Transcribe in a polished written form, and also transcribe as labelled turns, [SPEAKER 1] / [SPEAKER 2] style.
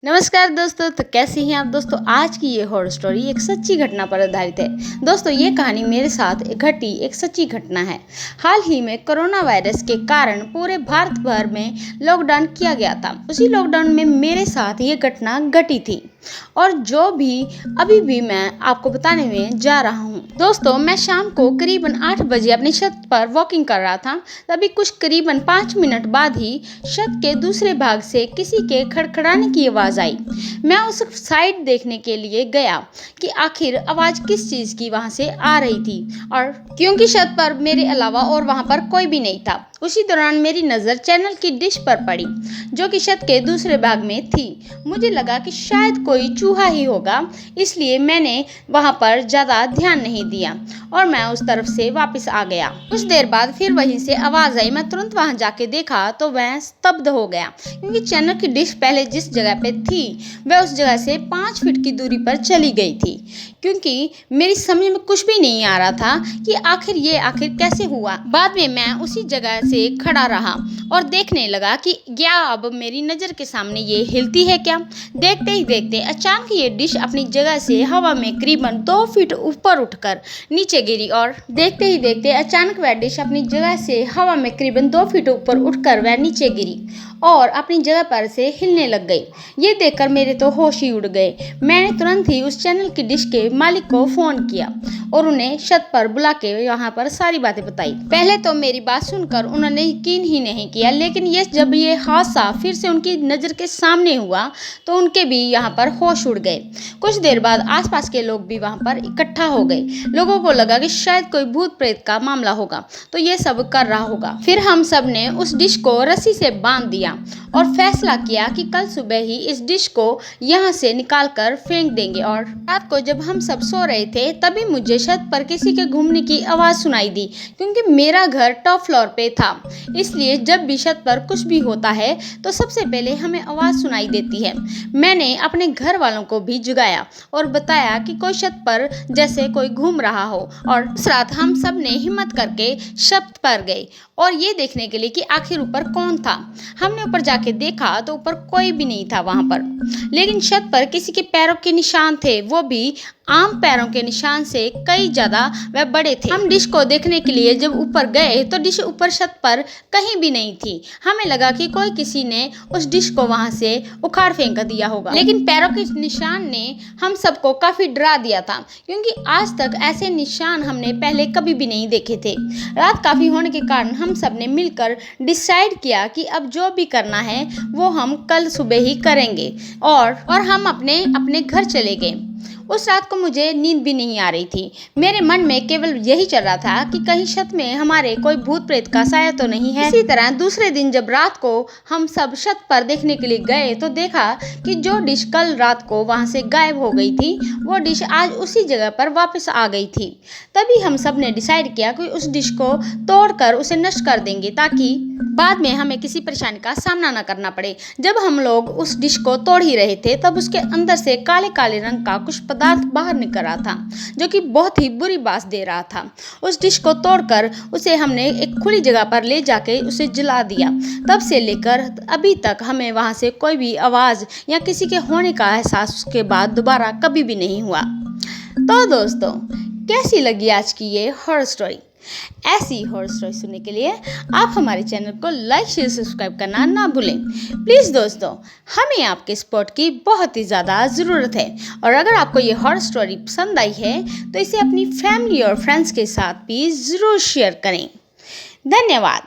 [SPEAKER 1] नमस्कार दोस्तों। तो कैसे हैं आप दोस्तों। आज की ये हॉरर स्टोरी एक सच्ची घटना पर आधारित है। दोस्तों ये कहानी मेरे साथ घटी एक सच्ची घटना है। हाल ही में कोरोना वायरस के कारण पूरे भारत भर में लॉकडाउन किया गया था। उसी लॉकडाउन में मेरे साथ ये घटना घटी थी और जो भी अभी भी मैं आपको बताने में जा रहा हूँ। दोस्तों मैं शाम को करीबन 8 बजे अपनी छत पर वॉकिंग कर रहा था। तभी कुछ करीबन 5 मिनट बाद ही छत के दूसरे भाग से किसी के खड़खड़ाने की आवाज़ आई। मैं उस साइड देखने के लिए गया कि आखिर आवाज़ किस चीज़ की वहाँ से आ रही थी, और क्योंकि छत पर मेरे अलावा और वहाँ पर कोई भी नहीं था। उसी दौरान मेरी नज़र चैनल की डिश पर पड़ी जो कि छत के दूसरे भाग में थी। मुझे लगा कि शायद कोई चूहा ही होगा, इसलिए मैंने वहाँ पर ज़्यादा ध्यान नहीं दिया और मैं उस तरफ से वापस आ गया। कुछ देर बाद फिर वहीं से आवाज़ आई। मैं तुरंत वहाँ जाके देखा तो वह स्तब्ध हो गया, क्योंकि चैनल की डिश पहले जिस जगह पे थी वह उस जगह से 5 फीट की दूरी पर चली गई थी। क्योंकि मेरी समझ में कुछ भी नहीं आ रहा था कि आखिर कैसे हुआ। बाद में मैं उसी जगह से खड़ा रहा और देखने लगा कि क्या अब मेरी नज़र के सामने ये हिलती है क्या। देखते ही देखते अचानक ये डिश अपनी जगह से हवा में करीबन 2 फीट ऊपर उठकर नीचे गिरी, और देखते ही देखते अचानक वह डिश अपनी जगह से हवा में करीबन 2 फीट ऊपर उठकर वह नीचे गिरी और अपनी जगह पर से हिलने लग गई। ये देखकर मेरे तो होश ही उड़ गए। मैंने तुरंत ही उस चैनल की डिश के मालिक को फ़ोन किया और उन्हें छत पर बुला के यहाँ पर सारी बातें बताई। पहले तो मेरी बात सुनकर उन्होंने यकीन ही नहीं किया, लेकिन जब ये हादसा फिर से उनकी नज़र के सामने हुआ तो उनके भी यहाँ पर होश उड़ गए। कुछ देर बाद आसपास के लोग भी वहाँ पर इकट्ठा हो गए। लोगों को लगा कि शायद कोई भूत प्रेत का मामला होगा, तो ये सब कर रहा होगा। फिर हम सब ने उस डिश को रस्सी से बांध दिया और फैसला किया कि कल सुबह ही इस डिश को यहाँ से निकाल कर फेंक देंगे। और रात को जब हम सब सो रहे थे तभी मुझे छत पर किसी के घूमने की आवाज़ सुनाई दी, क्योंकि मेरा घर टॉप फ्लोर पे था। इसलिए जब भी छत पर कुछ भी होता है तो सबसे पहले हमें आवाज़ सुनाई देती है। मैंने अपने घर वालों को भी जगाया और बताया कि कोई छत पर जैसे कोई घूम रहा हो, और उस रात हम सब ने हिम्मत करके छत पर गए और ये देखने के लिए कि आखिर ऊपर कौन था। हमने ऊपर जाके देखा तो ऊपर कोई भी नहीं था वहाँ पर, लेकिन छत पर किसी के पैरों के निशान थे, वो भी आम पैरों के निशान से कई ज़्यादा वह बड़े थे। हम डिश को देखने के लिए जब ऊपर गए तो डिश ऊपर छत पर कहीं भी नहीं थी। हमें लगा कि कोई किसी ने उस डिश को वहाँ से उखाड़ फेंक दिया होगा, लेकिन पैरों के निशान ने हम सबको काफ़ी डरा दिया था, क्योंकि आज तक ऐसे निशान हमने पहले कभी भी नहीं देखे थे। रात काफ़ी होने के कारण हम सब ने मिलकर डिसाइड किया कि अब जो भी करना है वो हम कल सुबह ही करेंगे, और हम अपने अपने घर चले गए। उस रात को मुझे नींद भी नहीं आ रही थी। मेरे मन में केवल यही चल रहा था कि कहीं छत में हमारे कोई भूत प्रेत का साया तो नहीं है। इसी तरह दूसरे दिन जब रात को हम सब छत पर देखने के लिए गए तो देखा कि जो डिश कल रात को वहां से गायब हो गई थी वो डिश आज उसी जगह पर वापस आ गई थी। तभी हम सब ने डिसाइड किया कि उस डिश को तोड़कर उसे नष्ट कर देंगे, ताकि बाद में हमें किसी परेशानी का सामना न करना पड़े। जब हम लोग उस डिश को तोड़ ही रहे थे तब उसके अंदर से काले काले रंग का कुछ पदार्थ बाहर निकल रहा था, जो कि बहुत ही बुरी बात दे रहा था। उस डिश को तोड़कर उसे हमने एक खुली जगह पर ले जाके उसे जला दिया। तब से लेकर अभी तक हमें वहाँ से कोई भी आवाज़ या किसी के होने का एहसास उसके बाद दोबारा कभी भी नहीं हुआ। तो दोस्तों कैसी लगी आज की ये हॉरर स्टोरी। ऐसी हॉरर स्टोरी सुनने के लिए आप हमारे चैनल को लाइक शेयर सब्सक्राइब करना ना भूलें। प्लीज़ दोस्तों, हमें आपके सपोर्ट की बहुत ही ज़्यादा ज़रूरत है, और अगर आपको ये हॉरर स्टोरी पसंद आई है तो इसे अपनी फैमिली और फ्रेंड्स के साथ भी ज़रूर शेयर करें। धन्यवाद।